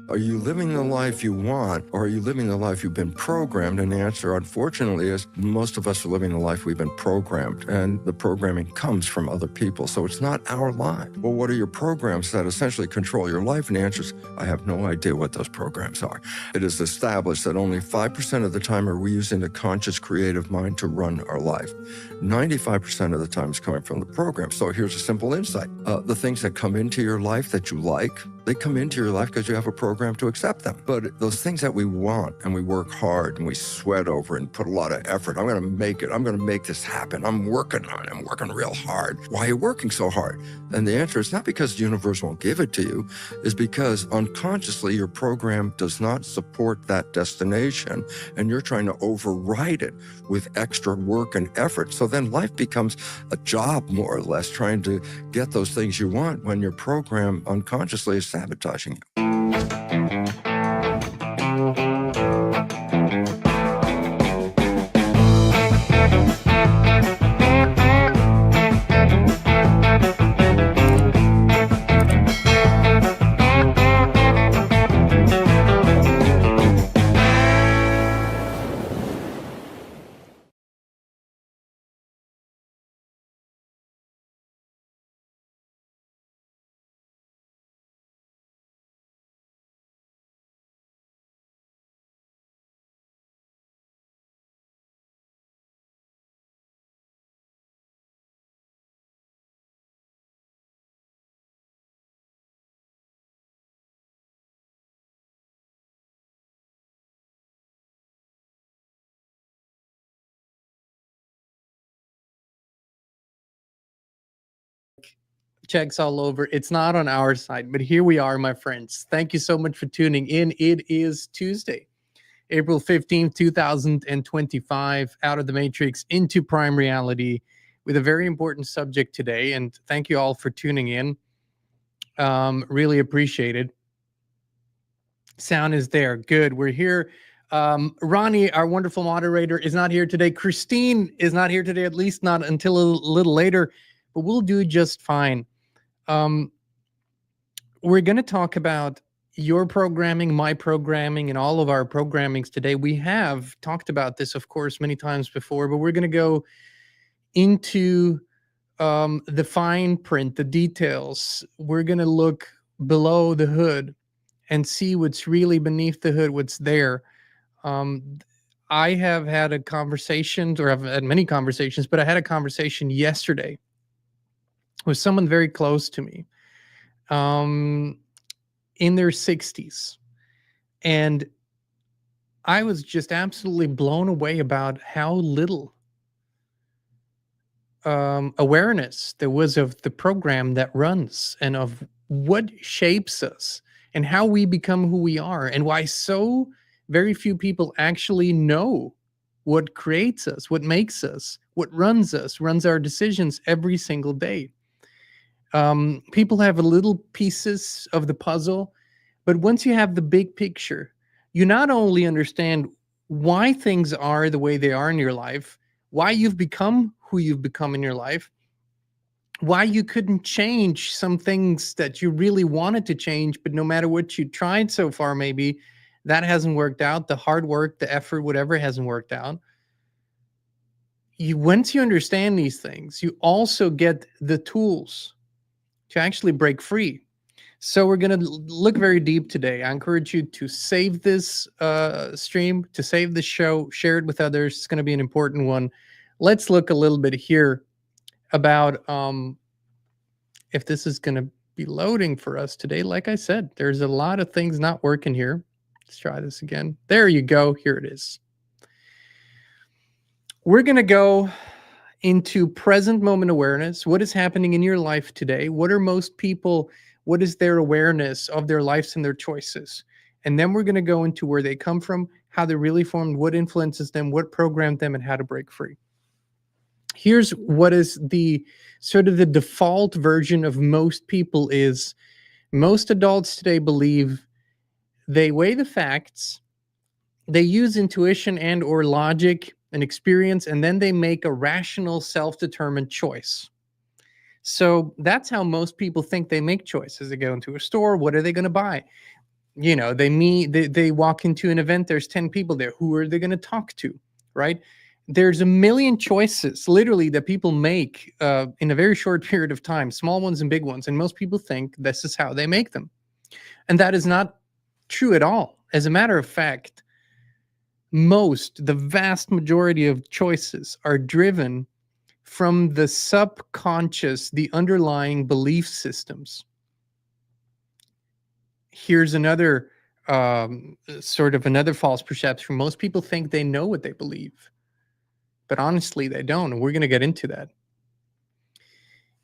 Are you living the life you want, or are you living the life you've been programmed? And the answer, unfortunately, is most of us are living the life we've been programmed, and the programming comes from other people, so it's not our life. Well, what are your programs that essentially control your life? And the answer is, I have no idea what those programs are. It is established that only 5% of the time are we using the conscious creative mind to run our life. 95% of the time is coming from the program. So here's a simple insight. The things that come into your life that you like, they come into your life because you have a program to accept them. But those things that we want and we work hard and we sweat over and put a lot of effort, I'm going to make it. I'm going to make this happen. I'm working on it. I'm working real hard. Why are you working so hard? And the answer is not because the universe won't give it to you, is because unconsciously your program does not support that destination and you're trying to override it with extra work and effort. So then life becomes a job, more or less, trying to get those things you want when your program unconsciously is sabotaging you. Checks all over. It's not on our side, but here we are, my friends. Thank you so much for tuning in. It is Tuesday, April 15th, 2025, out of the matrix into prime reality with a very important subject today. And thank you all for tuning in. Really appreciate it. Sound is there. Good. We're here. Ronnie, our wonderful moderator, is not here today. Christine is not here today, at least not until a little later, but we'll do just fine. We're going to talk about your programming, my programming, and all of our programmings today. We have talked about this, of course, many times before, but we're going to go into the fine print, the details. We're going to look below the hood and see what's really beneath the hood, what's there. I have had a conversation, or I've had many conversations, but I had a conversation yesterday with someone very close to me, in their 60s. And I was just absolutely blown away about how little awareness there was of the program that runs and of what shapes us and how we become who we are, and why so very few people actually know what creates us, what makes us, what runs us, runs our decisions every single day. People have little pieces of the puzzle, but once you have the big picture, you not only understand why things are the way they are in your life, why you've become who you've become in your life, why you couldn't change some things that you really wanted to change, but no matter what you tried so far, maybe that hasn't worked out. The hard work, the effort, whatever hasn't worked out. Once you understand these things, you also get the tools to actually break free. So we're going to look very deep today. I encourage you to save this stream, to save the show, share it with others. It's going to be an important one. Let's look a little bit here about if this is going to be loading for us today. Like I said, there's a lot of things not working here. Let's try this again. There you go. Here it is. We're going to go into present moment awareness. What is happening in your life today? What are most people, what is their awareness of their lives and their choices? And then we're going to go into where they come from, how they really formed, what influences them, what programmed them, and how to break free. Here's what is the sort of the default version of most people is most adults today believe they weigh the facts, they use intuition and or logic and experience, and then they make a rational, self-determined choice. So that's how most people think they make choices. They go into a store. What are they going to buy? You know, they meet, they walk into an event, there's 10 people there. Who are they going to talk to, right? There's a million choices literally that people make in a very short period of time, small ones and big ones, and most people think this is how they make them, and that is not true at all. As a matter of fact, the vast majority of choices are driven from the subconscious, the underlying belief systems. Here's another sort of another false perception. Most people think they know what they believe, but honestly, they don't. And we're going to get into that.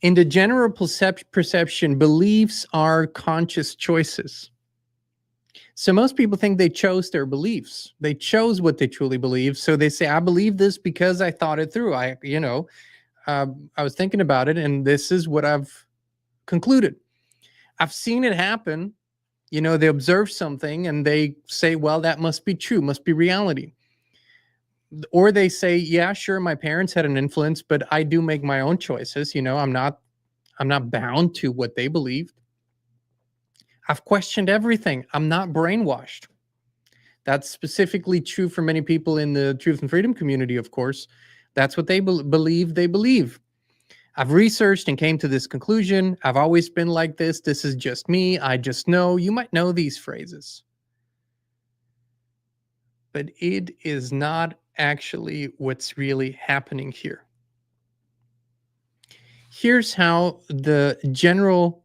In the general perception, beliefs are conscious choices. So most people think they chose their beliefs. They chose what they truly believe. So they say, I believe this because I thought it through. I was thinking about it, and this is what I've concluded. I've seen it happen. You know, they observe something and they say, well, that must be true, must be reality. Or they say, yeah, sure, my parents had an influence, but I do make my own choices. You know, I'm not bound to what they believed. I've questioned everything. I'm not brainwashed. That's specifically true for many people in the truth and freedom community, of course. That's what they believe they believe. I've researched and came to this conclusion. I've always been like this. This is just me. I just know. You might know these phrases. But it is not actually what's really happening here. Here's how the general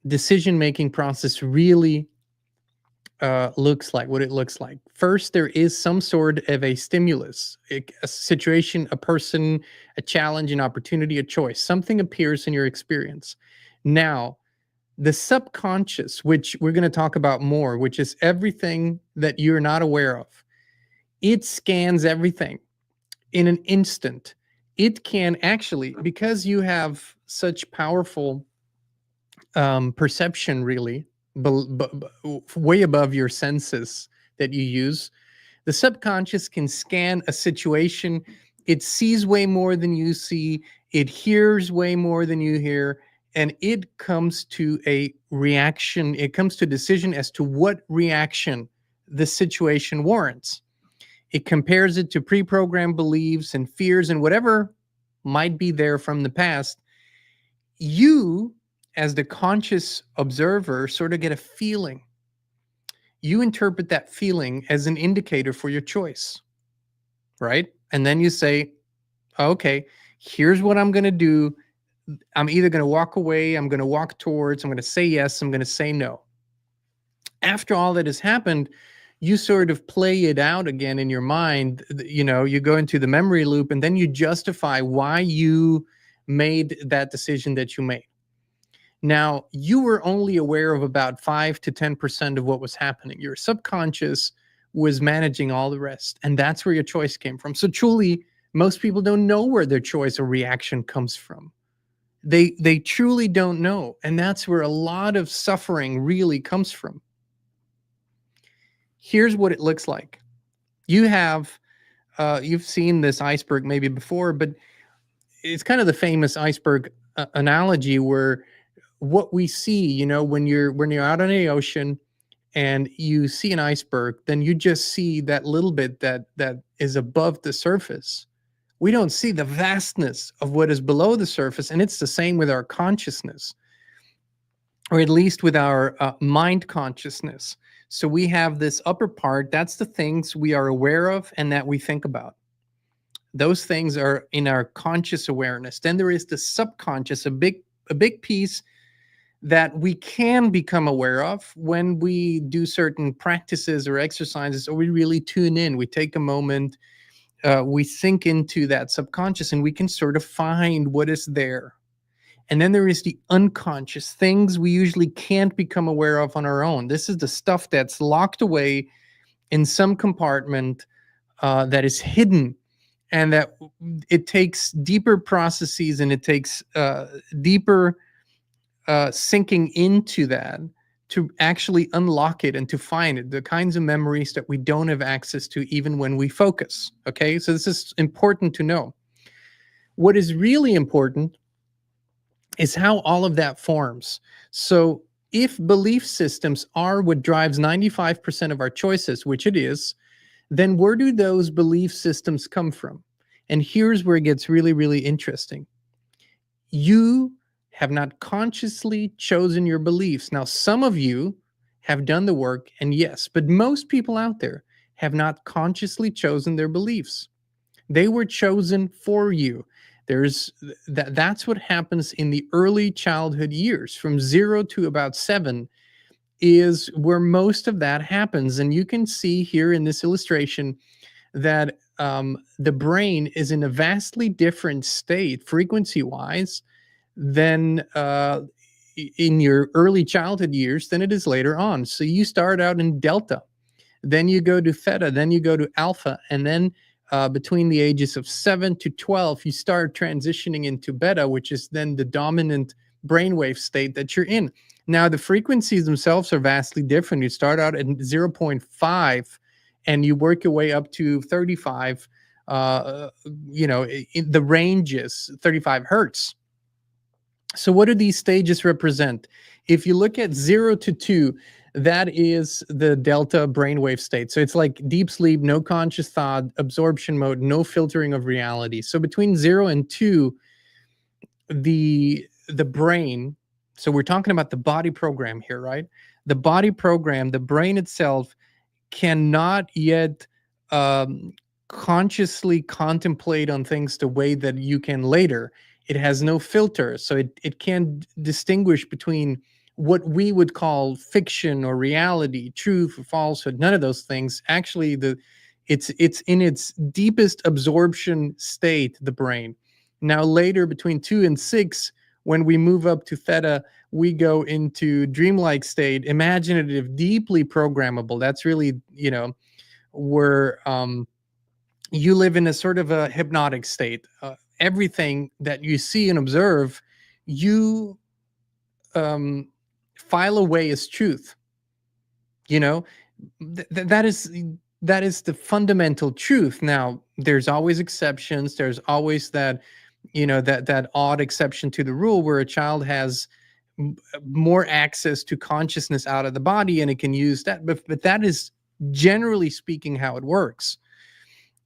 decision-making process really looks like, what it looks like. First, there is some sort of a stimulus, a situation, a person, a challenge, an opportunity, a choice. Something appears in your experience. Now, the subconscious, which we're going to talk about more, which is everything that you're not aware of, it scans everything in an instant. It can actually, because you have such powerful perception, really, way above your senses that you use, the subconscious can scan a situation. It sees way more than you see. It hears way more than you hear. And it comes to a reaction. It comes to a decision as to what reaction the situation warrants. It compares it to pre-programmed beliefs and fears and whatever might be there from the past. You, as the conscious observer, sort of get a feeling. You interpret that feeling as an indicator for your choice, right? And then you say, okay, here's what I'm going to do. I'm either going to walk away, I'm going to walk towards, I'm going to say yes, I'm going to say no. After all that has happened, you sort of play it out again in your mind. You know, you go into the memory loop, and then you justify why you made that decision that you made. Now, you were only aware of about 5 to 10% of what was happening. Your subconscious was managing all the rest, and that's where your choice came from. So truly, most people don't know where their choice or reaction comes from. They truly don't know, and that's where a lot of suffering really comes from. Here's what it looks like. You have, you've seen this iceberg maybe before, but it's kind of the famous iceberg analogy where what we see, you know, when you're out on the ocean and you see an iceberg, then you just see that little bit that is above the surface. We don't see the vastness of what is below the surface, and it's the same with our consciousness, or at least with our mind consciousness. So we have this upper part, that's the things we are aware of and that we think about. Those things are in our conscious awareness. Then there is the subconscious, a big piece that we can become aware of when we do certain practices or exercises, or we really tune in. We take a moment, we think into that subconscious, and we can sort of find what is there. And then there is the unconscious, things we usually can't become aware of on our own. This is the stuff that's locked away in some compartment that is hidden, and that it takes deeper processes, and it takes deeper sinking into that to actually unlock it and to find it, the kinds of memories that we don't have access to even when we focus. Okay, so this is important to know. What is really important is how all of that forms. So if belief systems are what drives 95% of our choices, which it is, then where do those belief systems come from? And here's where it gets really, really interesting. You have not consciously chosen your beliefs. Now, some of you have done the work, and yes, but most people out there have not consciously chosen their beliefs. They were chosen for you. That's what happens in the early childhood years, from 0 to about 7 is where most of that happens. And you can see here in this illustration that the brain is in a vastly different state, frequency wise, than in your early childhood years than it is later on. So you start out in delta, then you go to theta, then you go to alpha, and then between the ages of 7 to 12, you start transitioning into beta, which is then the dominant brainwave state that you're in. Now, the frequencies themselves are vastly different. You start out at 0.5 and you work your way up to 35, in the ranges, 35 hertz. So what do these stages represent? If you look at 0 to 2, that is the delta brainwave state. So it's like deep sleep, no conscious thought, absorption mode, no filtering of reality. So between 0 and 2, the brain, so we're talking about the body program here, right? The body program, the brain itself cannot yet consciously contemplate on things the way that you can later. It has no filter, so it can't distinguish between what we would call fiction or reality, truth or falsehood, none of those things. Actually, it's in its deepest absorption state, the brain. Now later, between 2 and 6, when we move up to theta, we go into dreamlike state, imaginative, deeply programmable. That's really, where you live in a sort of a hypnotic state. Everything that you see and observe, you file away as truth. That is the fundamental truth. Now, there's always exceptions. There's always that, that odd exception to the rule where a child has more access to consciousness out of the body and it can use that. But that is generally speaking how it works.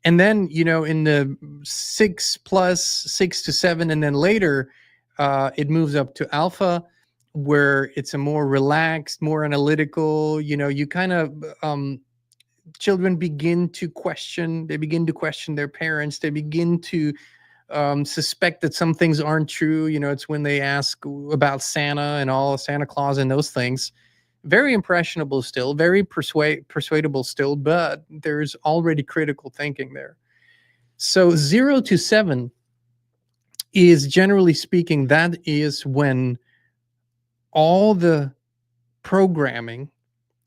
And then, in the 6 to 7, and then later, it moves up to alpha, where it's a more relaxed, more analytical, you kind of, children begin to question, their parents. They begin to suspect that some things aren't true. It's when they ask about Santa and all, Santa Claus and those things. Very impressionable still, very persuadable still, but there's already critical thinking there. So 0 to 7 is, generally speaking, that is when all the programming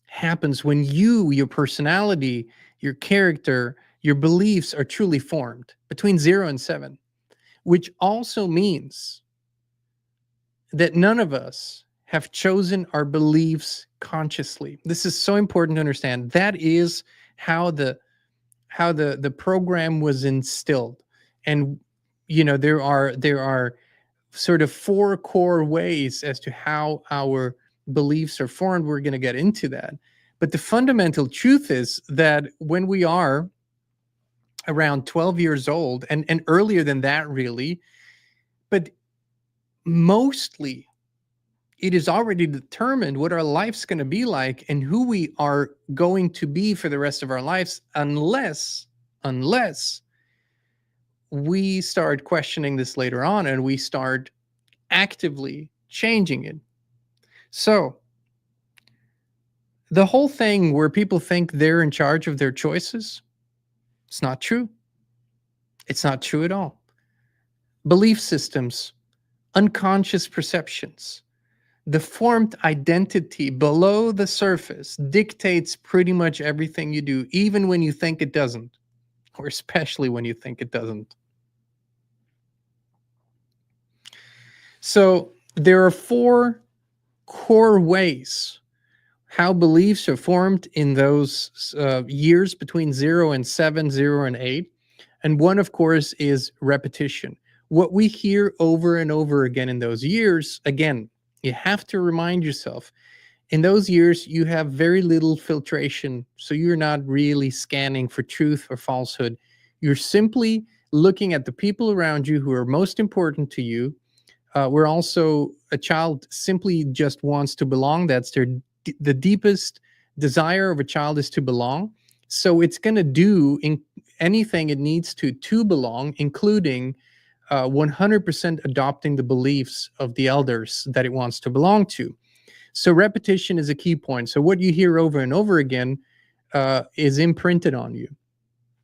happens, when your personality, your character, your beliefs are truly formed between 0 and 7, which also means that none of us have chosen our beliefs consciously. This is so important to understand. That is how the program was instilled. And there are sort of 4 core ways as to how our beliefs are formed. We're going to get into that. But the fundamental truth is that when we are around 12 years old, and earlier than that really, but mostly it is already determined what our life's going to be like and who we are going to be for the rest of our lives, unless we start questioning this later on and we start actively changing it. So the whole thing where people think they're in charge of their choices, it's not true. It's not true at all. Belief systems, unconscious perceptions, the formed identity below the surface dictates pretty much everything you do, even when you think it doesn't, or especially when you think it doesn't. So there are 4 core ways how beliefs are formed in those years between 0 and 7, 0 and 8. And one, of course, is repetition. What we hear over and over again in those years, again, you have to remind yourself In those years, you have very little filtration. So you're not really scanning for truth or falsehood. You're simply looking at the people around you who are most important to you. Where also a child simply just wants to belong. That's the deepest desire of a child is to belong. So it's going to do anything it needs to belong, including 100% adopting the beliefs of the elders that it wants to belong to. So repetition is a key point. So what you hear over and over again is imprinted on you,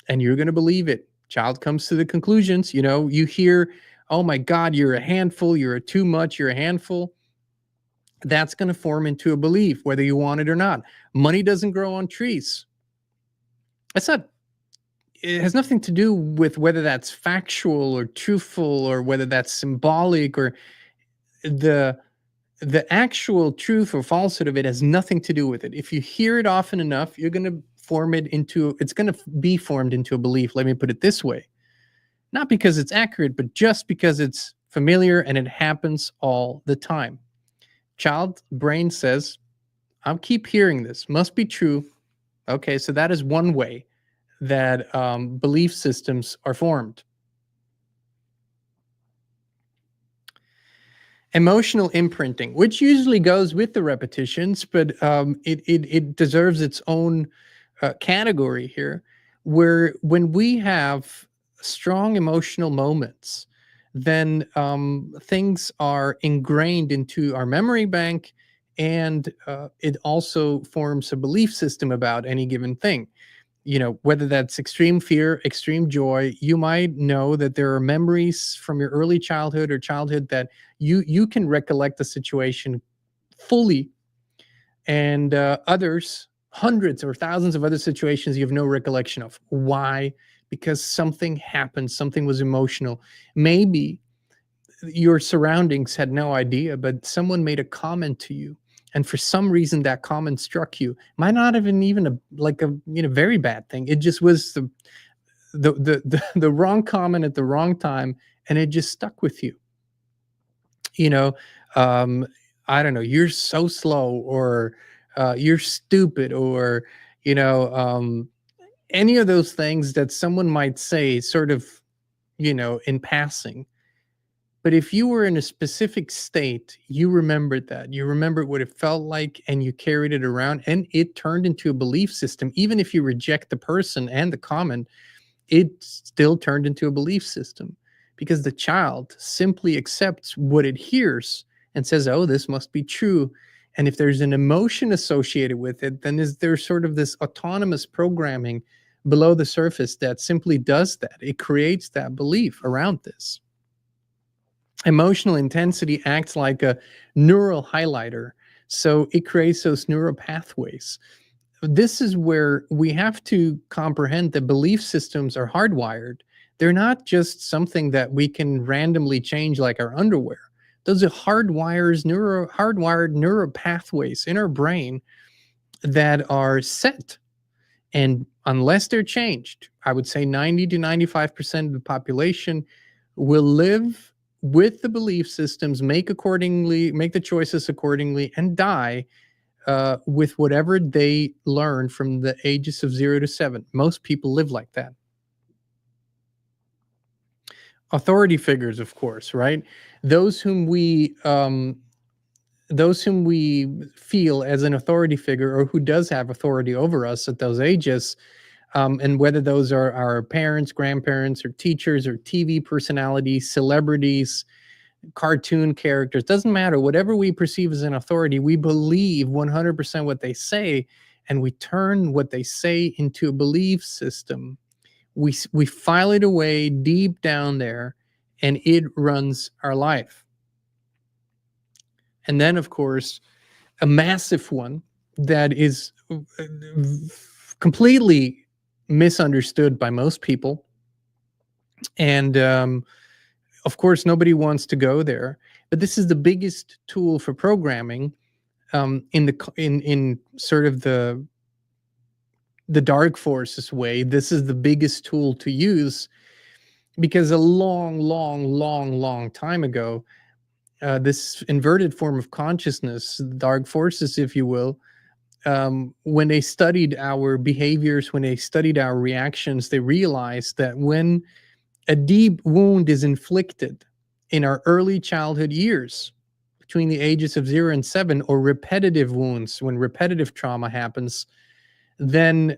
and you're going to believe it. Child comes to the conclusions. You hear, oh my God, you're a handful, you're a too much, you're a handful. That's going to form into a belief, whether you want it or not. Money doesn't grow on trees. It has nothing to do with whether that's factual or truthful or whether that's symbolic, or the actual truth or falsehood of it has nothing to do with it. If you hear it often enough, it's going to be formed into a belief. Let me put it this way. Not because it's accurate, but just because it's familiar and it happens all the time. Child brain says, I'll keep hearing this. Must be true. Okay, so that is one way that belief systems are formed. Emotional imprinting, which usually goes with the repetitions, but it deserves its own category here, where when we have strong emotional moments, then things are ingrained into our memory bank, and it also forms a belief system about any given thing. Whether that's extreme fear, extreme joy, you might know that there are memories from your early childhood or childhood that you can recollect the situation fully, and others, hundreds or thousands of other situations, you have no recollection of. Why? Because something happened, something was emotional. Maybe your surroundings had no idea, but someone made a comment to you, and for some reason that comment struck you. Might not have been even a very bad thing. It just was the wrong comment at the wrong time, and it just stuck with you. I don't know, you're so slow, or you're stupid, or any of those things that someone might say sort of in passing. But if you were in a specific state, you remembered that. You remembered what it felt like, and you carried it around, and it turned into a belief system. Even if you reject the person and the comment, it still turned into a belief system, because the child simply accepts what it hears and says, oh, this must be true. And if there's an emotion associated with it, then there's sort of this autonomous programming below the surface that simply does that. It creates that belief around this. Emotional intensity acts like a neural highlighter. So it creates those neural pathways. This is where we have to comprehend that belief systems are hardwired. They're not just something that we can randomly change like our underwear. Those are hardwired neural pathways in our brain that are set. And unless they're changed, I would say 90 to 95% of the population will live with the belief systems, make the choices accordingly, and die with whatever they learn from the ages of 0 to 7. Most people live like that. Authority figures, of course, right? Those whom we feel as an authority figure, or who does have authority over us at those ages, and whether those are our parents, grandparents, or teachers, or TV personalities, celebrities, cartoon characters, doesn't matter. Whatever we perceive as an authority, we believe 100% what they say, and we turn what they say into a belief system. We file it away deep down there, and it runs our life. And then, of course, a massive one that is completely misunderstood by most people, and of course nobody wants to go there, but this is the biggest tool for programming in sort of the dark forces way. This is the biggest tool to use, because a long time ago, this inverted form of consciousness, dark forces, if you will, when they studied our behaviors, when they studied our reactions, they realized that when a deep wound is inflicted in our early childhood years, between the ages of 0 and 7, or repetitive wounds, when repetitive trauma happens, then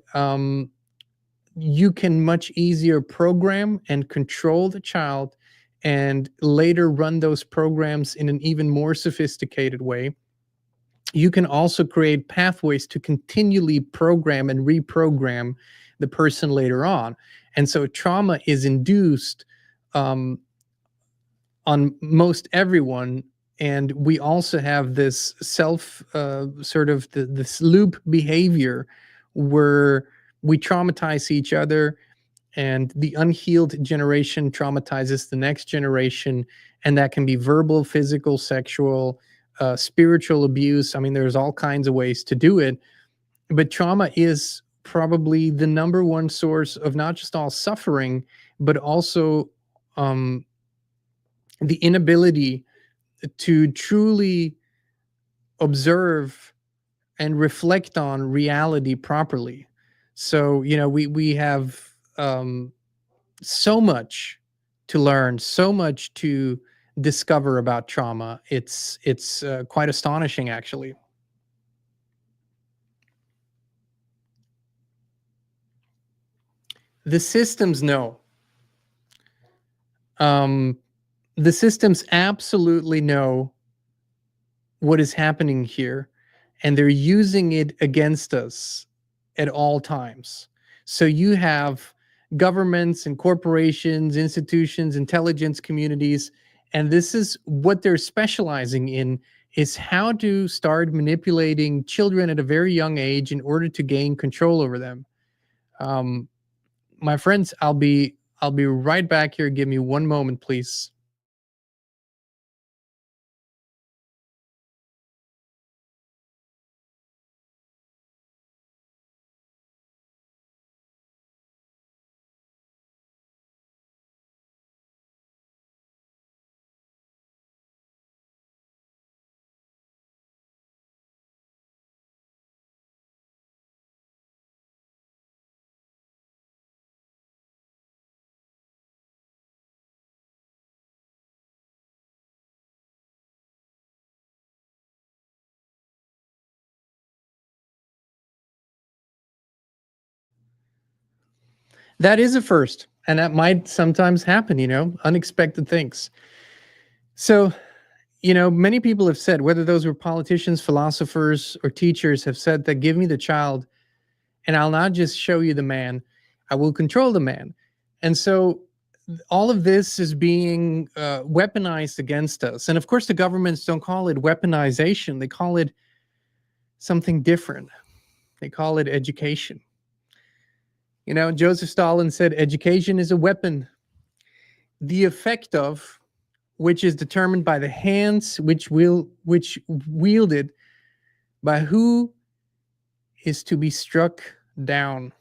you can much easier program and control the child and later run those programs in an even more sophisticated way. You can also create pathways to continually program and reprogram the person later on. And so trauma is induced um, on most everyone. And we also have this sort of this loop behavior where we traumatize each other, and the unhealed generation traumatizes the next generation. And that can be verbal, physical, sexual, spiritual abuse. I mean, there's all kinds of ways to do it. But trauma is probably the number one source of not just all suffering, but also um, the inability to truly observe and reflect on reality properly. So, we have so much to learn, so much to discover about trauma. It's quite astonishing, actually. The systems know. Um, the systems absolutely know what is happening here, and they're using it against us at all times. So you have governments and corporations, institutions, intelligence communities, and this is what they're specializing in, is how to start manipulating children at a very young age in order to gain control over them. Um, my friends, I'll be right back here. Give me one moment, please. That is a first, and that might sometimes happen, unexpected things. So, many people have said, whether those were politicians, philosophers, or teachers, have said that give me the child and I'll not just show you the man, I will control the man. And so all of this is being weaponized against us. And of course, the governments don't call it weaponization, they call it something different. They call it education. Joseph Stalin said, education is a weapon, the effect of which is determined by the hands which wield it, by who is to be struck down.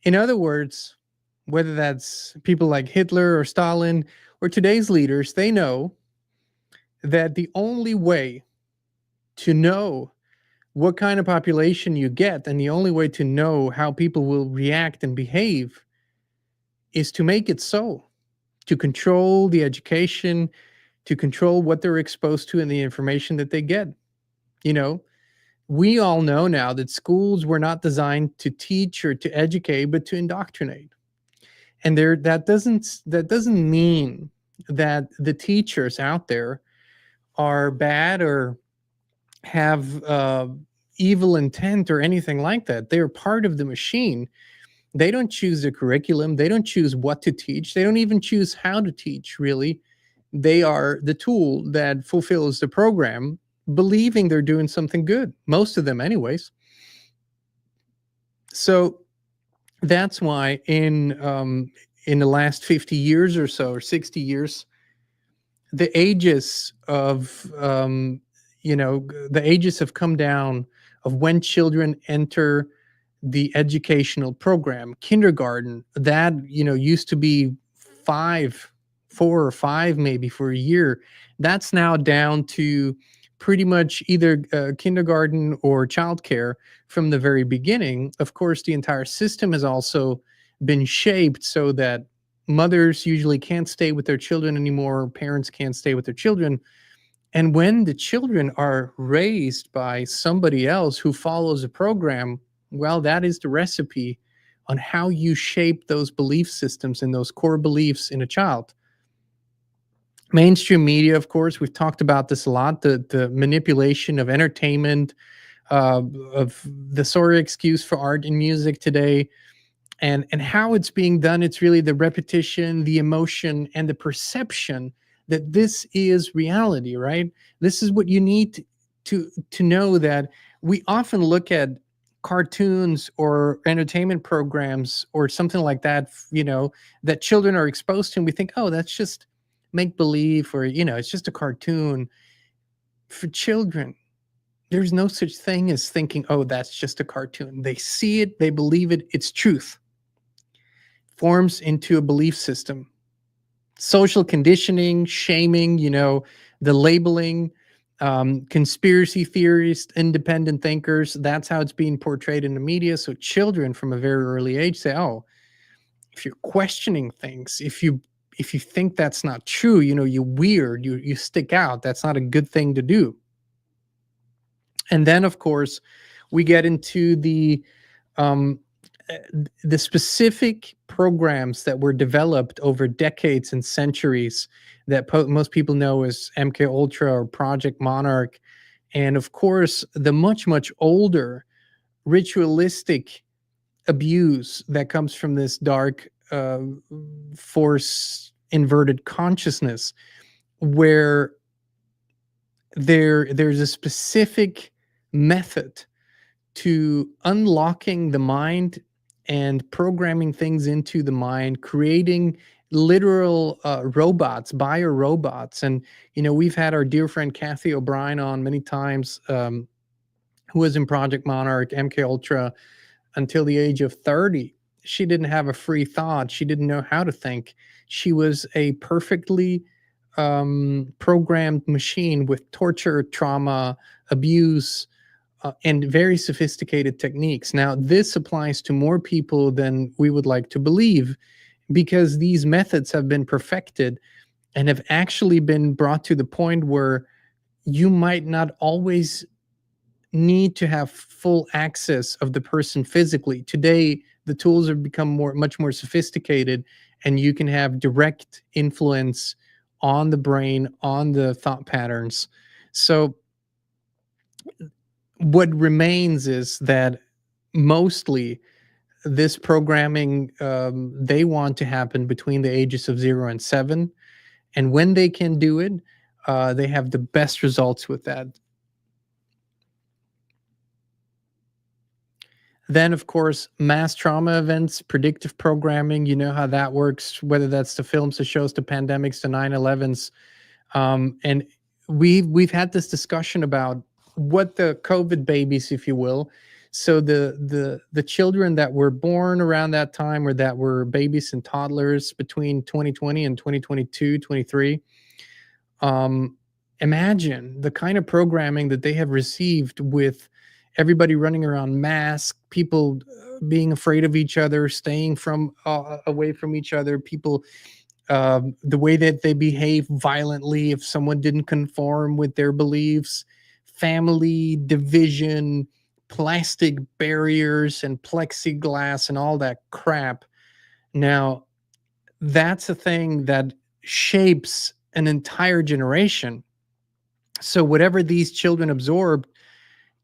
In other words, whether that's people like Hitler or Stalin or today's leaders, they know that the only way to know what kind of population you get, and the only way to know how people will react and behave, is to make it so, to control the education, to control what they're exposed to and the information that they get. We all know now that schools were not designed to teach or to educate, but to indoctrinate. And that doesn't mean that the teachers out there are bad or have evil intent or anything like that. They're part of the machine. They don't choose the curriculum. They don't choose what to teach. They don't even choose how to teach, really. They are the tool that fulfills the program, believing they're doing something good, most of them anyways. So that's why in the last 50 years or so, or 60 years, the ages of the ages have come down of when children enter the educational program. Kindergarten, that used to be 4 or 5, maybe for a year. That's now down to pretty much either kindergarten or childcare from the very beginning. Of course, the entire system has also been shaped so that mothers usually can't stay with their children anymore, parents can't stay with their children. And when the children are raised by somebody else who follows a program, well, that is the recipe on how you shape those belief systems and those core beliefs in a child. Mainstream media, of course, we've talked about this a lot, the manipulation of entertainment, of the sorry excuse for art and music today, and how it's being done. It's really the repetition, the emotion, and the perception that this is reality, right? This is what you need to know, that we often look at cartoons or entertainment programs or something like that, that children are exposed to, and we think, oh, that's just make believe, or it's just a cartoon. For children, there's no such thing as thinking, oh, that's just a cartoon. They see it, they believe it, it's truth. Forms into a belief system. Social conditioning, shaming, the labeling, conspiracy theorists, independent thinkers, that's how it's being portrayed in the media. So children from a very early age say, oh, if you're questioning things, if you think that's not true, you're weird, you stick out, that's not a good thing to do. And then, of course, we get into the specific programs that were developed over decades and centuries that most people know as MK Ultra or Project Monarch, and of course the much older ritualistic abuse that comes from this dark force inverted consciousness, where there's a specific method to unlocking the mind and programming things into the mind, creating literal robots, bio robots. And we've had our dear friend Kathy O'Brien on many times, who was in Project Monarch, MK Ultra, until the age of 30. She didn't have a free thought. She didn't know how to think. She was a perfectly programmed machine with torture, trauma, abuse, and very sophisticated techniques. Now, this applies to more people than we would like to believe, because these methods have been perfected and have actually been brought to the point where you might not always need to have full access of the person physically. Today, the tools have become much more sophisticated, and you can have direct influence on the brain, on the thought patterns. So what remains is that mostly this programming, they want to happen between the ages of 0 and 7. And when they can do it, they have the best results with that. Then, of course, mass trauma events, predictive programming, you know how that works, whether that's the films, the shows, the pandemics, the 9/11s. And we've had this discussion about what the COVID babies, if you will, so the children that were born around that time, or that were babies and toddlers between 2020 and 2022, 23, imagine the kind of programming that they have received, with everybody running around masked, people being afraid of each other, staying from away from each other, people, the way that they behave violently if someone didn't conform with their beliefs, family division, plastic barriers and plexiglass and all that crap. Now, that's a thing that shapes an entire generation. So whatever these children absorb,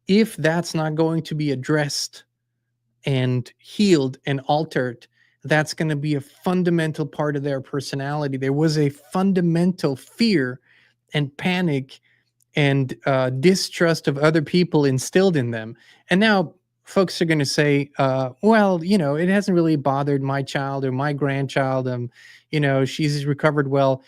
if that's not going to be addressed and healed and altered, that's going to be a fundamental part of their personality. There was a fundamental fear and panic and distrust of other people instilled in them. And now folks are going to say, well, it hasn't really bothered my child or my grandchild. She's recovered well.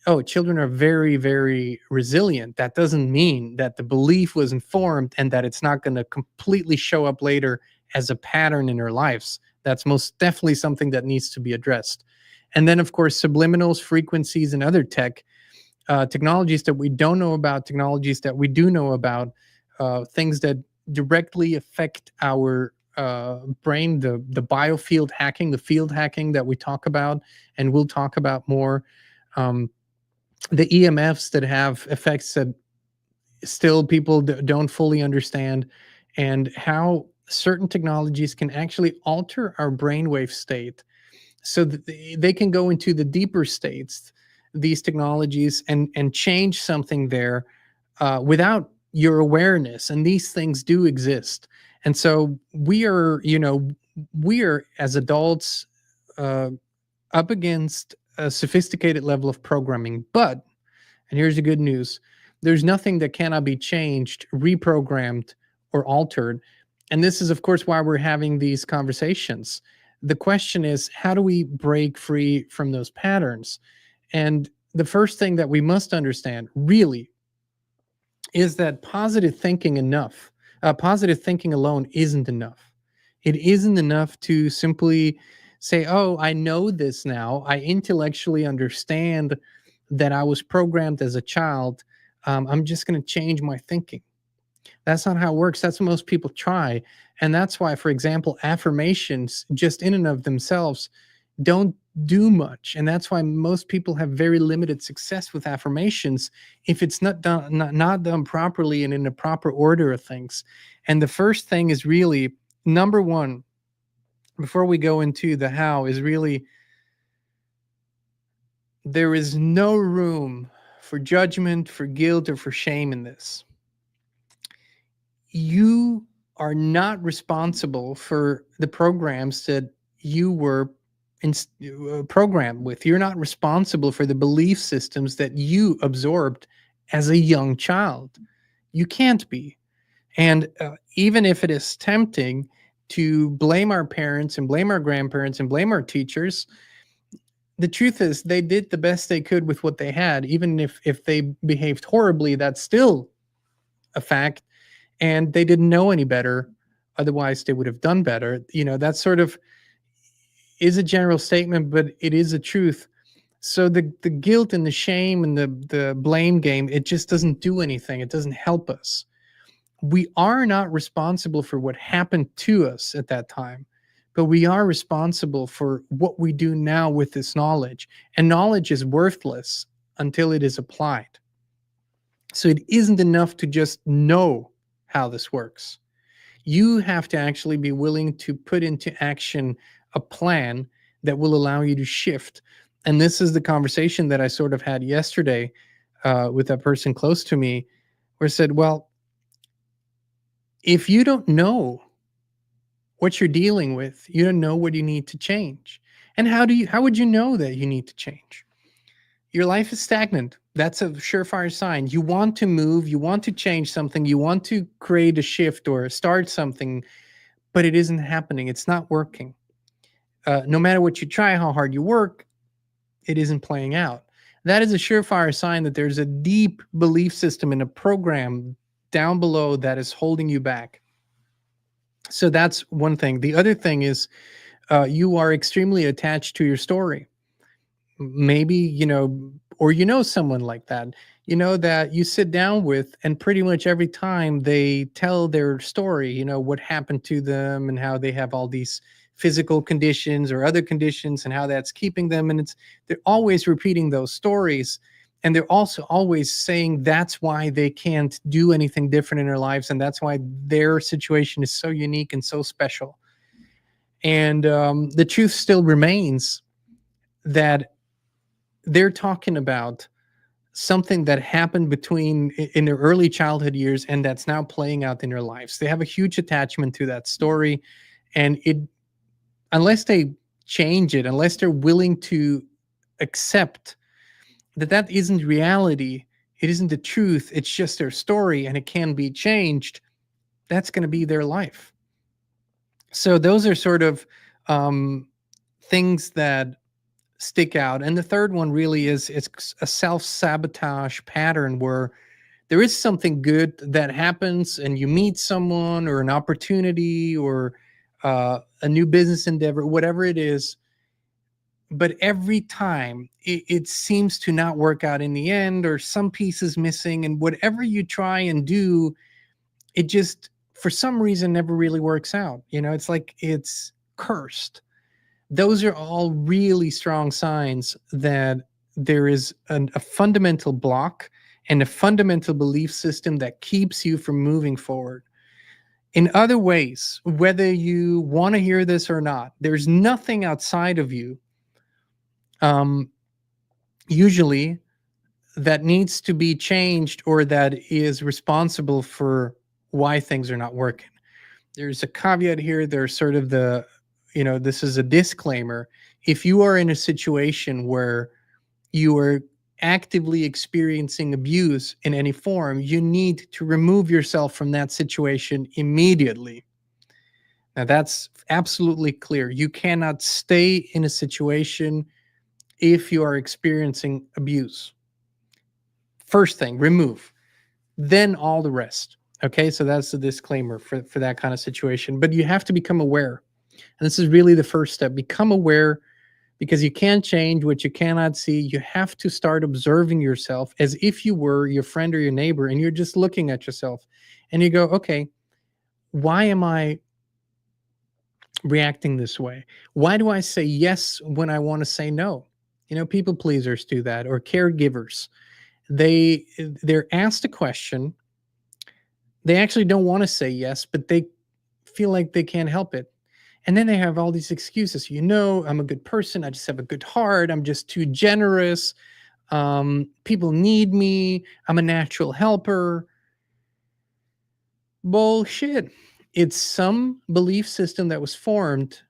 Oh, children are very, very resilient. That doesn't mean that the belief was informed and that it's not going to completely show up later as a pattern in their lives. That's most definitely something that needs to be addressed. And then, of course, subliminals, frequencies, and other technologies that we don't know about, technologies that we do know about, things that directly affect our brain, the biofield hacking, the field hacking that we talk about and we'll talk about more, the EMFs that have effects that still people don't fully understand, and how certain technologies can actually alter our brainwave state so that they can go into the deeper states, these technologies, and change something there without your awareness. And these things do exist. And so we are as adults uh, up against a sophisticated level of programming. But, and here's the good news, there's nothing that cannot be changed, reprogrammed, or altered. And this is, of course, why we're having these conversations. The question is, how do we break free from those patterns? And the first thing that we must understand, really, is that positive thinking alone isn't enough. It isn't enough to simply say, oh, I know this now. I intellectually understand that I was programmed as a child. I'm just going to change my thinking. That's not how it works. That's what most people try. And that's why, for example, affirmations just in and of themselves don't do much. And that's why most people have very limited success with affirmations if it's not done, not done properly and in the proper order of things. And the first thing is really, number one, before we go into the how, is really, there is no room for judgment, for guilt, or for shame in this. You are not responsible for the programs that you were programmed with. You're not responsible for the belief systems that you absorbed as a young child. You can't be. And even if it is tempting to blame our parents and blame our grandparents and blame our teachers, the truth is they did the best they could with what they had. Even if they behaved horribly, that's still a fact. And they didn't know any better. Otherwise, they would have done better. That sort of is a general statement, but it is a truth. So the guilt and the shame and the blame game, it just doesn't do anything. It doesn't help us. We are not responsible for what happened to us at that time, but we are responsible for what we do now with this knowledge. And knowledge is worthless until it is applied. So it isn't enough to just know how this works. You have to actually be willing to put into action a plan that will allow you to shift. And this is the conversation that I sort of had yesterday with a person close to me, where I said, well, if you don't know what you're dealing with, you don't know what you need to change. And how would you know that you need to change? Your life is stagnant. That's a surefire sign. You want to move, you want to change something, you want to create a shift or start something, but it isn't happening. It's not working. No matter what you try, how hard you work, it isn't playing out. That is a surefire sign that there's a deep belief system in a program down below that is holding you back. So that's one thing. The other thing is you are extremely attached to your story. Maybe, or someone like that, that you sit down with, and pretty much every time they tell their story, what happened to them and how they have all these physical conditions or other conditions and how that's keeping them. And they're always repeating those stories. And they're also always saying that's why they can't do anything different in their lives. And that's why their situation is so unique and so special. And the truth still remains that they're talking about something that happened in their early childhood years, and that's now playing out in their lives. They have a huge attachment to that story, and unless they change it, unless they're willing to accept that isn't reality, it isn't the truth, it's just their story and it can be changed, that's going to be their life. So those are sort of things that stick out. And the third one really is it's a self-sabotage pattern where there is something good that happens and you meet someone or an opportunity or a new business endeavor, whatever it is. but every time it seems to not work out in the end, or some piece is missing, and whatever you try and do, it just for some reason never really works out. It's like it's cursed. Those are all really strong signs that there is a fundamental block and a fundamental belief system that keeps you from moving forward. In other ways, whether you want to hear this or not, there's nothing outside of you, usually, that needs to be changed or that is responsible for why things are not working. There's a caveat here. There's sort of this is a disclaimer. If you are in a situation where you are actively experiencing abuse in any form, you need to remove yourself from that situation immediately. Now, that's absolutely clear. You cannot stay in a situation if you are experiencing abuse. First thing, remove, then all the rest. Okay, so that's the disclaimer for that kind of situation. But you have to become aware. And this is really the first step. Become aware, because you can't change what you cannot see. You have to start observing yourself as if you were your friend or your neighbor, and you're just looking at yourself. And you go, okay, why am I reacting this way? Why do I say yes when I want to say no? People pleasers do that, or caregivers. They're asked a question. They actually don't want to say yes, but they feel like they can't help it. And then they have all these excuses. I'm a good person. I just have a good heart. I'm just too generous. People need me. I'm a natural helper. Bullshit. It's some belief system that was formed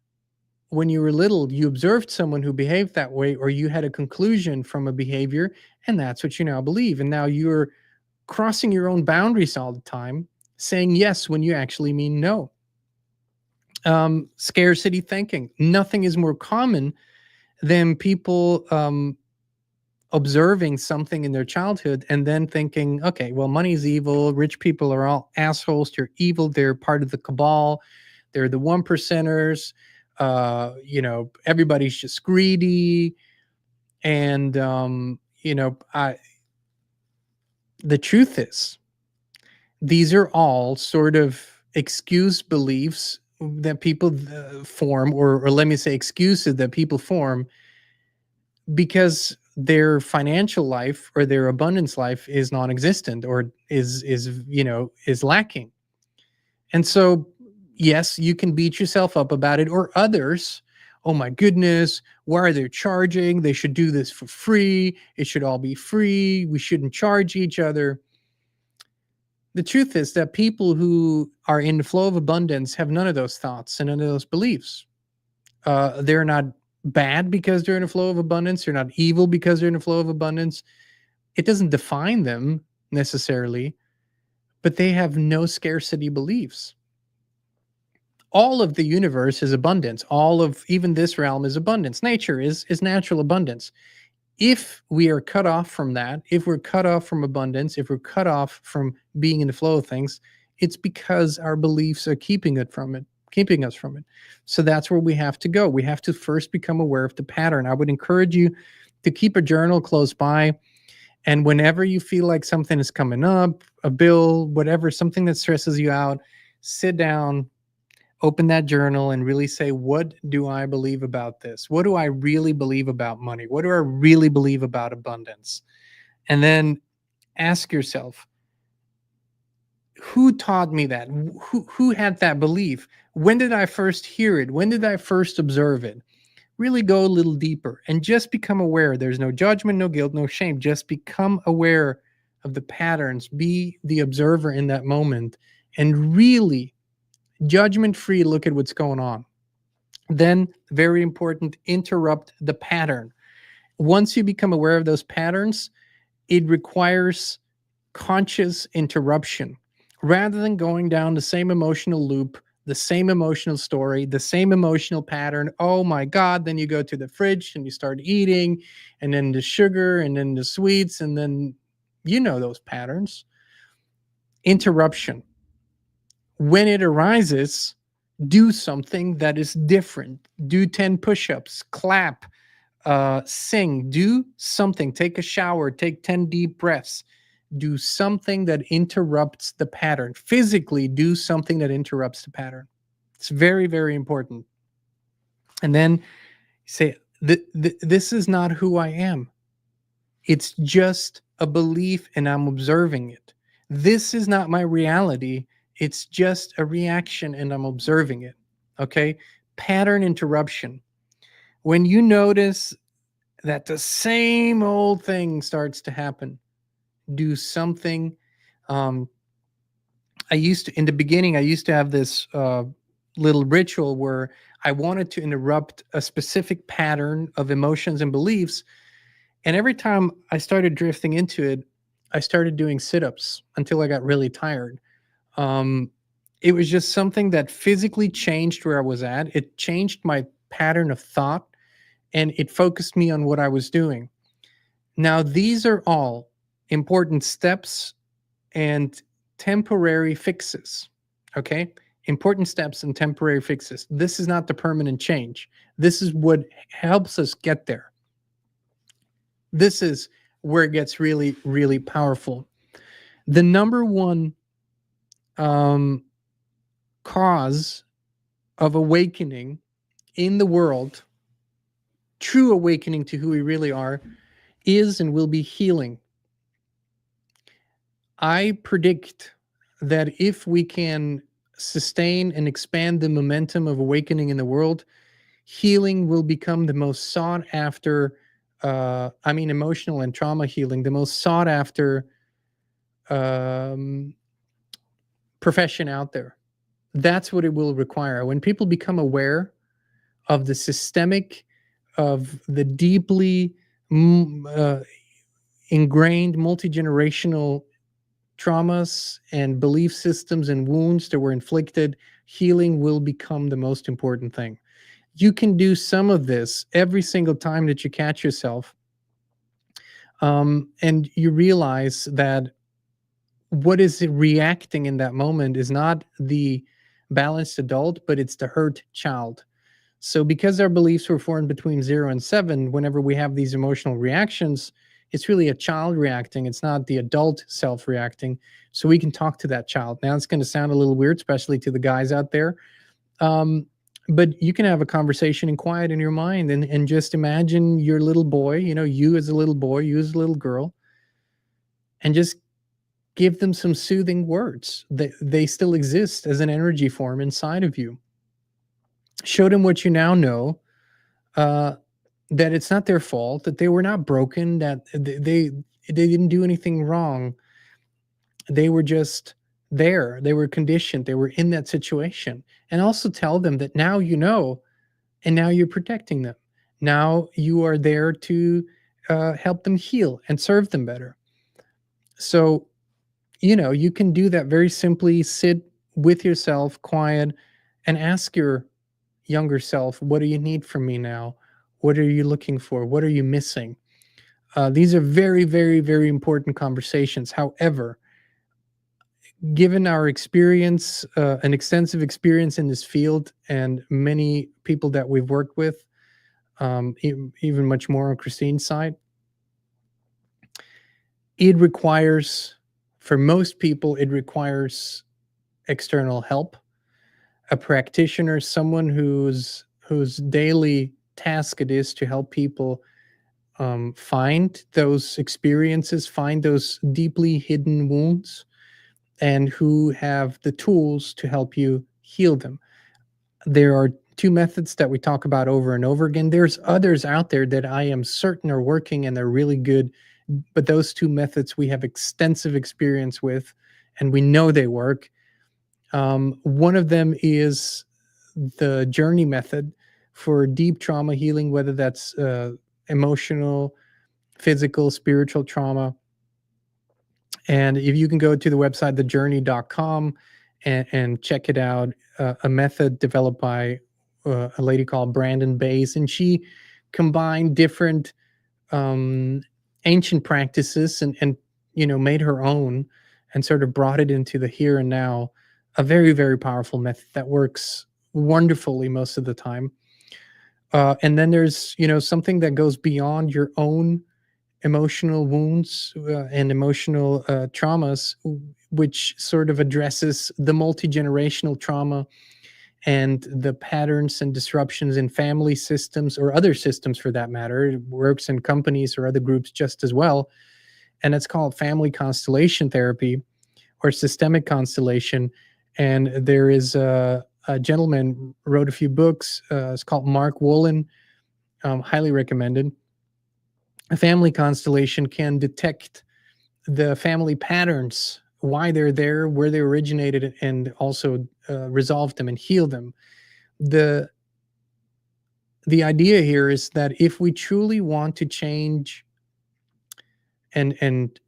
when you were little. You observed someone who behaved that way, or you had a conclusion from a behavior, and that's what you now believe. And now you're crossing your own boundaries all the time, saying yes when you actually mean no. Scarcity thinking. Nothing is more common than people observing something in their childhood and then thinking, okay, well, money's evil. Rich people are all assholes. They're evil. They're part of the cabal. They're the one percenters. Everybody's just greedy. And, the truth is, these are all sort of excuse beliefs that people form, or let me say excuses that people form because their financial life or their abundance life is non-existent, or is lacking. And so, yes, you can beat yourself up about it, or others. Oh my goodness, why are they charging? They should do this for free. It should all be free. We shouldn't charge each other. The truth is that people who are in the flow of abundance have none of those thoughts and none of those beliefs. They're not bad because they're in a flow of abundance. They're not evil because they're in a flow of abundance. It doesn't define them necessarily, but they have no scarcity beliefs. All of the universe is abundance. All of even this realm is abundance. Nature is natural abundance. If we are cut off from that, if we're cut off from abundance, if we're cut off from being in the flow of things, it's because our beliefs are keeping us from it. So that's where we have to go. We have to first become aware of the pattern. I would encourage you to keep a journal close by. And whenever you feel like something is coming up, a bill, whatever, something that stresses you out, sit down, open that journal, and really say, what do I believe about this? What do I really believe about money? What do I really believe about abundance? And then ask yourself, who taught me that? Who had that belief? When did I first hear it? When did I first observe it? Really go a little deeper and just become aware. There's no judgment, no guilt, no shame. Just become aware of the patterns. Be the observer in that moment and really judgment-free look at what's going on. Then, very important, interrupt the pattern. Once you become aware of those patterns, it requires conscious interruption. Rather than going down the same emotional loop, the same emotional story, the same emotional pattern, oh my God, then you go to the fridge and you start eating, and then the sugar, and then the sweets, and then those patterns. Interruption. When it arises, do something that is different. Do 10 push-ups, clap, Sing, do something, take a shower, take 10 deep breaths, do something that interrupts the pattern. Physically, do something that interrupts the pattern. It's very, very important. And then say, this is not who I am. It's just a belief and I'm observing it. This is not my reality. It's just a reaction and I'm observing it. Okay? Pattern interruption. When you notice that the same old thing starts to happen, do something. In the beginning, I used to have this little ritual where I wanted to interrupt a specific pattern of emotions and beliefs. And every time I started drifting into it, I started doing sit-ups until I got really tired. It was just something that physically changed where I was at. It changed my pattern of thought and it focused me on what I was doing. Now, these are all important steps and temporary fixes. Okay? Important steps and temporary fixes. This is not the permanent change. This is what helps us get there. This is where it gets really, really powerful. The number one cause of awakening in the world, true awakening to who we really are, is and will be healing. I predict that if we can sustain and expand the momentum of awakening in the world, healing will become the most sought after, emotional and trauma healing, the most sought after profession out there. That's what it will require. When people become aware of the systemic, of the deeply ingrained multi-generational traumas and belief systems and wounds that were inflicted, healing will become the most important thing. You can do some of this every single time that you catch yourself. And you realize that what is reacting in that moment is not the balanced adult, but it's the hurt child. So because our beliefs were formed between 0 and 7, whenever we have these emotional reactions, it's really a child reacting. It's not the adult self reacting. So we can talk to that child. Now it's going to sound a little weird, especially to the guys out there. But you can have a conversation in quiet in your mind and just imagine your little boy, you as a little boy, you as a little girl, and just give them some soothing words. They still exist as an energy form inside of you. Show them what you now know, that it's not their fault, that they were not broken, that they didn't do anything wrong. They were just there. They were conditioned. They were in that situation. And also tell them that now you know, and now you're protecting them. Now you are there to help them heal and serve them better. So, you can do that very simply. Sit with yourself, quiet, and ask your younger self, what do you need from me now? What are you looking for? What are you missing? These are very, very, very important conversations. However, given our experience, an extensive experience in this field, and many people that we've worked with, even much more on Christine's side, for most people, it requires external help. A practitioner, someone whose daily task it is to help people find those experiences, find those deeply hidden wounds, and who have the tools to help you heal them. There are two methods that we talk about over and over again. There's others out there that I am certain are working and they're really good, but those two methods we have extensive experience with, and we know they work. One of them is the journey method for deep trauma healing, whether that's emotional, physical, spiritual trauma. And if you can go to the website, thejourney.com, and check it out, a method developed by a lady called Brandon Bays, and she combined different ancient practices and made her own and sort of brought it into the here and now. A very, very powerful method that works wonderfully most of the time. And then there's, something that goes beyond your own emotional wounds and emotional traumas, which sort of addresses the multi-generational trauma and the patterns and disruptions in family systems or other systems for that matter. It works in companies or other groups just as well. And it's called family constellation therapy or systemic constellation. And there is a gentleman wrote a few books. It's called Mark Nolan. Highly recommended. A family constellation can detect the family patterns, why they're there, where they originated, and also resolve them and heal them. The idea here is that if we truly want to change and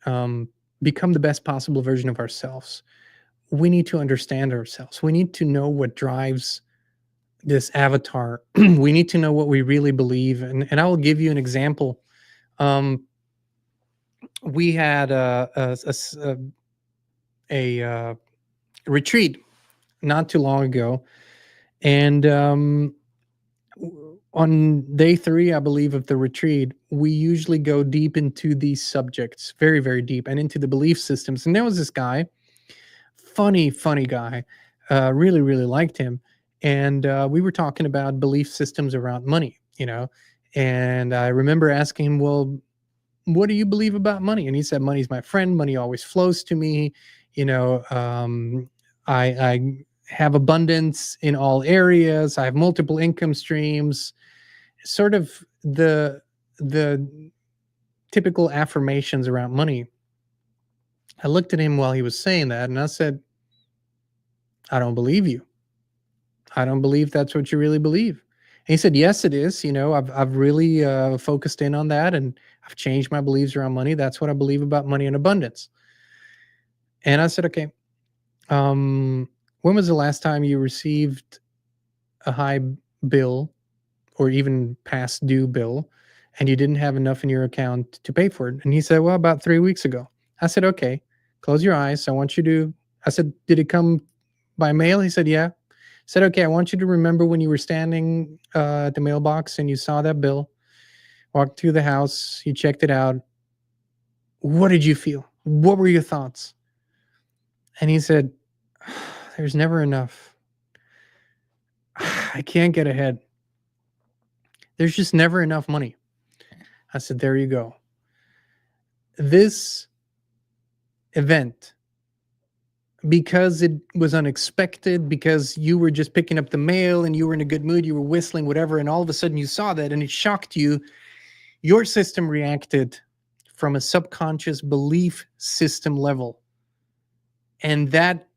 become the best possible version of ourselves, we need to understand ourselves. We need to know what drives this avatar. We need to know what we really believe. And I will give you an example. We had a retreat not too long ago, and on day 3, I believe, of the retreat, we usually go deep into these subjects, very, very deep, and into the belief systems. And there was this guy, funny guy, really, really liked him. And we were talking about belief systems around money, and I remember asking him, well, what do you believe about money? And he said, money's my friend. Money always flows to me. I have abundance in all areas. I have multiple income streams. Sort of the typical affirmations around money. I looked at him while he was saying that, and I said, I don't believe you. I don't believe that's what you really believe. And he said, yes, it is. I've really focused in on that, and I've changed my beliefs around money. That's what I believe about money and abundance. And I said, okay, when was the last time you received a high bill or even past due bill and you didn't have enough in your account to pay for it? And he said, well, about 3 weeks ago. I said, okay, close your eyes. I said, did it come by mail? He said, yeah. I said, okay, I want you to remember when you were standing at the mailbox and you saw that bill, walked through the house, you checked it out. What did you feel? What were your thoughts? And he said, there's never enough. I can't get ahead. There's just never enough money. I said, there you go. This event, because it was unexpected, because you were just picking up the mail and you were in a good mood, you were whistling, whatever, and all of a sudden you saw that and it shocked you, your system reacted from a subconscious belief system level. And that,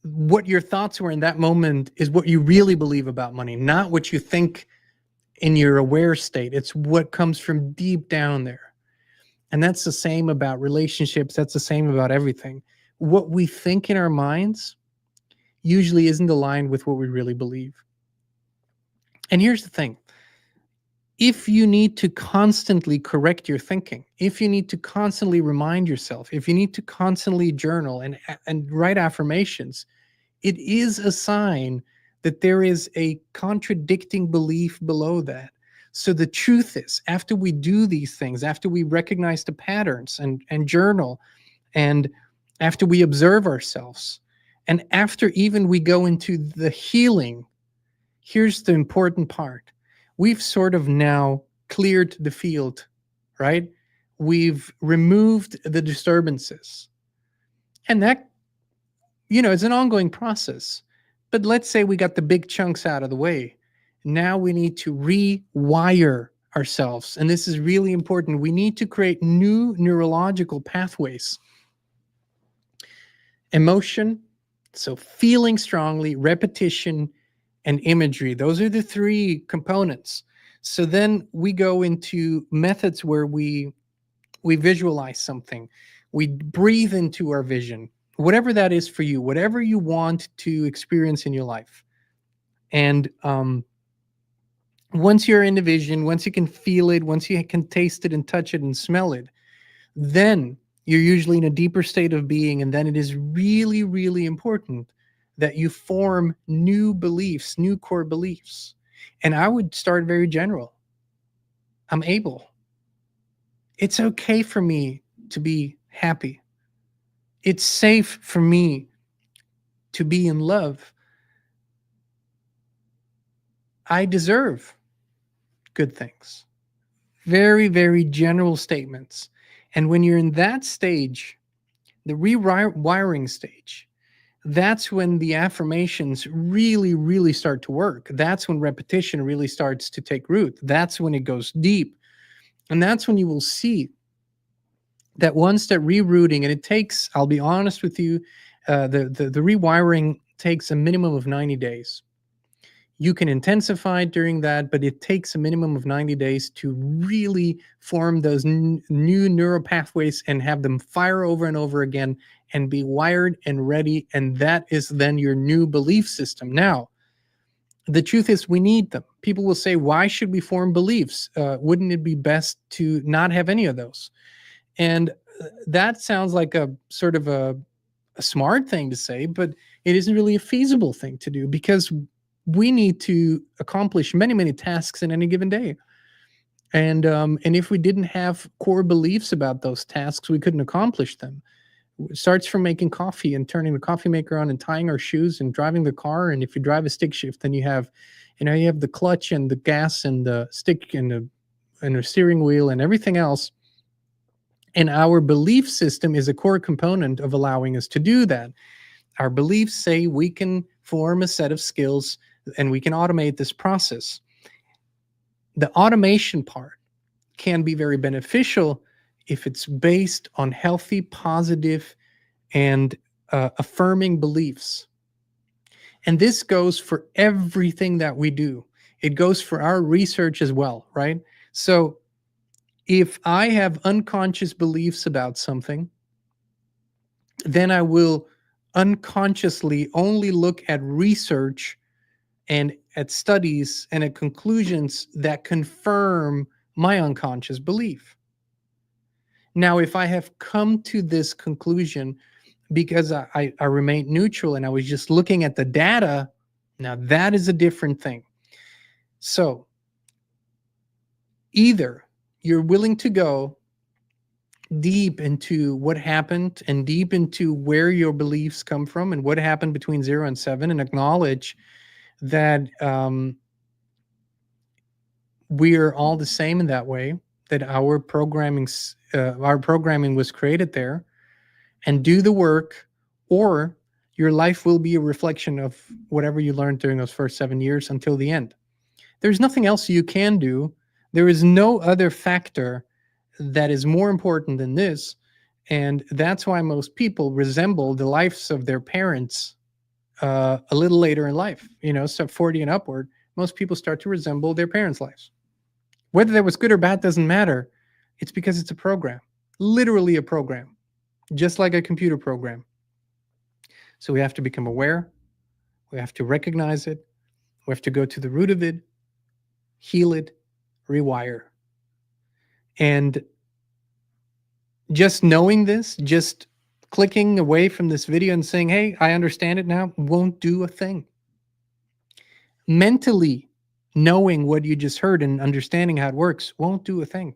what your thoughts were in that moment is what you really believe about money, not what you think in your aware state. It's what comes from deep down there. And that's the same about relationships. That's the same about everything. What we think in our minds usually isn't aligned with what we really believe. And here's the thing. If you need to constantly correct your thinking, if you need to constantly remind yourself, if you need to constantly journal and write affirmations, it is a sign that there is a contradicting belief below that. So the truth is, after we do these things, after we recognize the patterns and journal, and after we observe ourselves, and after even we go into the healing, here's the important part. We've sort of now cleared the field, right? We've removed the disturbances. And that, it's an ongoing process. But let's say we got the big chunks out of the way. Now we need to rewire ourselves. And this is really important. We need to create new neurological pathways. Emotion, so feeling strongly, repetition, and imagery. Those are the 3 components. So then we go into methods where we visualize something. We breathe into our vision, whatever that is for you, whatever you want to experience in your life. And once you're in the vision, once you can feel it, once you can taste it and touch it and smell it, then you're usually in a deeper state of being. And then it is really, really important that you form new beliefs, new core beliefs. And I would start very general. I'm able. It's okay for me to be happy. It's safe for me to be in love. I deserve good things. Very, very general statements. And when you're in that stage, the rewiring stage, that's when the affirmations really, really start to work. That's when repetition really starts to take root. That's when it goes deep. And that's when you will see that once that rerouting, and it takes, I'll be honest with you, the rewiring takes a minimum of 90 days. You can intensify it during that, but it takes a minimum of 90 days to really form those new neural pathways and have them fire over and over again and be wired and ready. And that is then your new belief system. Now, the truth is we need them. People will say, why should we form beliefs? Wouldn't it be best to not have any of those? And that sounds like a sort of a smart thing to say, but it isn't really a feasible thing to do, because we need to accomplish many, many tasks in any given day. And if we didn't have core beliefs about those tasks, we couldn't accomplish them. It starts from making coffee and turning the coffee maker on and tying our shoes and driving the car. And if you drive a stick shift, then you have the clutch and the gas and the stick and the steering wheel and everything else. And our belief system is a core component of allowing us to do that. Our beliefs say we can form a set of skills and we can automate this process. The automation part can be very beneficial if it's based on healthy, positive, and affirming beliefs. And this goes for everything that we do. It goes for our research as well, right? So if I have unconscious beliefs about something, then I will unconsciously only look at research and at studies and at conclusions that confirm my unconscious belief. Now, if I have come to this conclusion because I remained neutral and I was just looking at the data, now that is a different thing. So either you're willing to go deep into what happened and deep into where your beliefs come from and what happened between 0 and 7, and acknowledge that we are all the same in that way, that our programming was created there, and do the work, or your life will be a reflection of whatever you learned during those first 7 years until the end. There's nothing else you can do. There is no other factor that is more important than this. And that's why most people resemble the lives of their parents a little later in life. So 40 and upward, most people start to resemble their parents' lives. Whether that was good or bad doesn't matter. It's because it's a program, literally a program, just like a computer program. So we have to become aware. We have to recognize it. We have to go to the root of it, heal it, rewire. And just knowing this, just clicking away from this video and saying, hey, I understand it now, won't do a thing. Mentally knowing what you just heard and understanding how it works won't do a thing.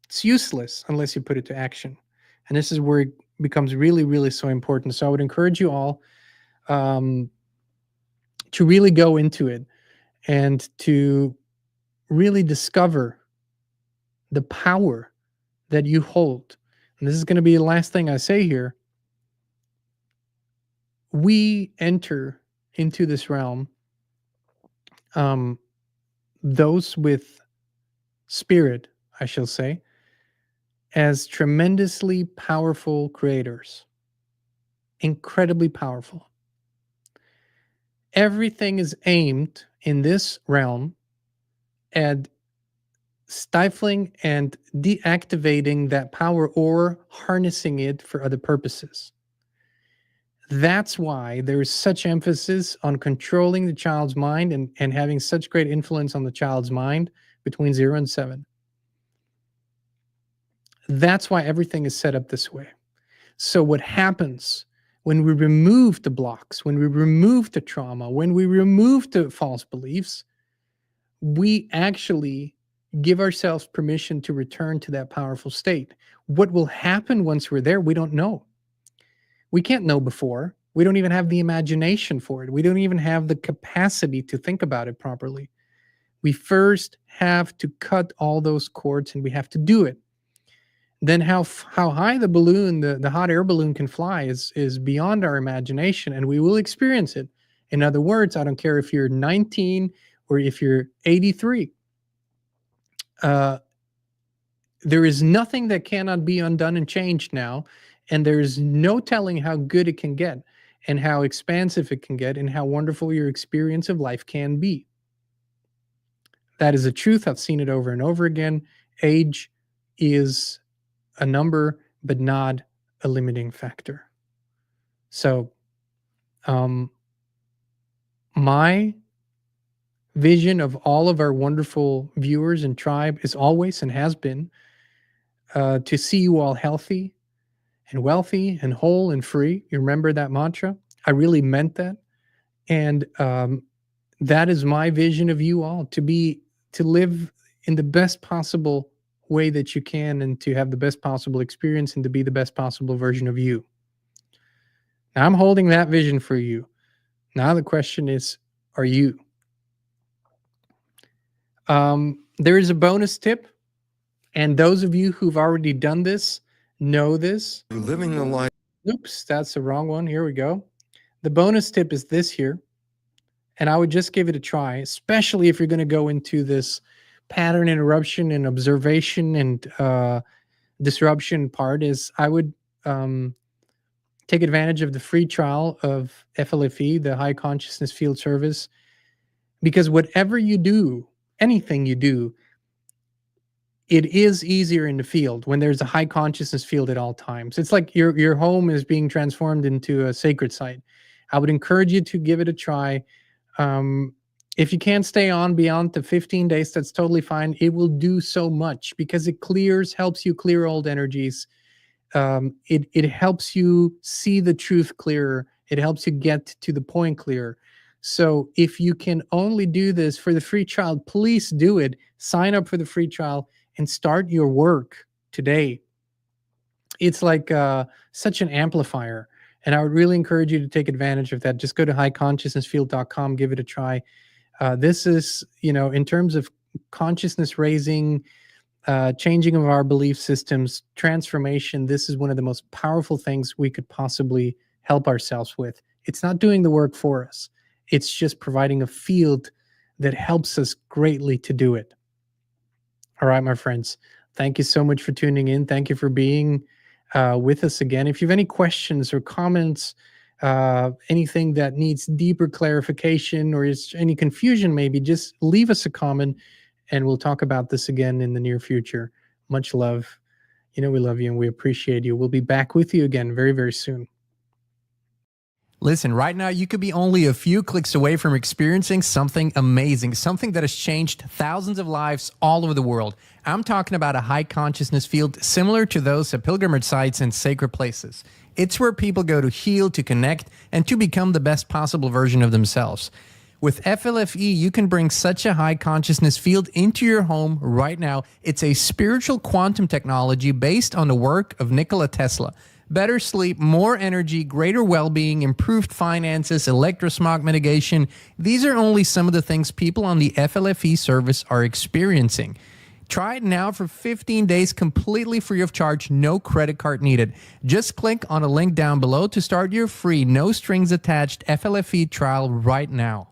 It's useless unless you put it to action. And this is where it becomes really, really so important. So I would encourage you all to really go into it and to really discover the power that you hold. And this is going to be the last thing I say here. We enter into this realm, those with spirit, I shall say, as tremendously powerful creators, incredibly powerful. Everything is aimed in this realm at stifling and deactivating that power or harnessing it for other purposes. That's why there is such emphasis on controlling the child's mind and having such great influence on the child's mind between 0 and 7. That's why everything is set up this way. So what happens when we remove the blocks, when we remove the trauma, when we remove the false beliefs, we actually give ourselves permission to return to that powerful state. What will happen once we're there, we don't know. We can't know before. We don't even have the imagination for it. We don't even have the capacity to think about it properly. We first have to cut all those cords, and we have to do it. Then how high the balloon, the hot air balloon can fly is beyond our imagination, and we will experience it. In other words, I don't care if you're 19 or if you're 83. There is nothing that cannot be undone and changed now, and there's no telling how good it can get and how expansive it can get and how wonderful your experience of life can be. That is a truth. I've seen it over and over again. Age is a number, but not a limiting factor. So, my vision of all of our wonderful viewers and tribe is always and has been to see you all healthy and wealthy and whole and free. You remember that mantra? I really meant that. And that is my vision of you all, to live in the best possible way that you can, and to have the best possible experience, and to be the best possible version of you. Now I'm holding that vision for you. Now the question is, are you? There is a bonus tip, and those of you who've already done this know this. You're living the life. Oops, that's the wrong one. Here we go. The bonus tip is this here, and I would just give it a try, especially if you're going to go into this pattern interruption and observation and disruption part. Is I would take advantage of the free trial of FLFE, the High Consciousness Field Service, because whatever you do, anything you do, it is easier in the field when there's a high consciousness field at all times. It's like your home is being transformed into a sacred site. I would encourage you to give it a try. If you can't stay on beyond the 15 days, that's totally fine. It will do so much because it helps you clear old energies. It helps you see the truth clearer. It helps you get to the point clearer. So if you can only do this for the free trial, please do it. Sign up for the free trial and start your work today. It's like such an amplifier. And I would really encourage you to take advantage of that. Just go to highconsciousnessfield.com, give it a try. This is, in terms of consciousness raising, changing of our belief systems, transformation, this is one of the most powerful things we could possibly help ourselves with. It's not doing the work for us. It's just providing a field that helps us greatly to do it. All right, my friends, thank you so much for tuning in. Thank you for being with us again. If you have any questions or comments, anything that needs deeper clarification, or is any confusion, maybe just leave us a comment and we'll talk about this again in the near future. Much love. We love you and we appreciate you. We'll be back with you again very, very soon. Listen, right now you could be only a few clicks away from experiencing something amazing, something that has changed thousands of lives all over the world. I'm talking about a high consciousness field similar to those at pilgrimage sites and sacred places. It's where people go to heal, to connect, and to become the best possible version of themselves. With FLFE, you can bring such a high consciousness field into your home right now. It's a spiritual quantum technology based on the work of Nikola Tesla. Better sleep, more energy, greater well-being, improved finances, electrosmog mitigation. These are only some of the things people on the FLFE service are experiencing. Try it now for 15 days completely free of charge, no credit card needed. Just click on a link down below to start your free, no strings attached FLFE trial right now.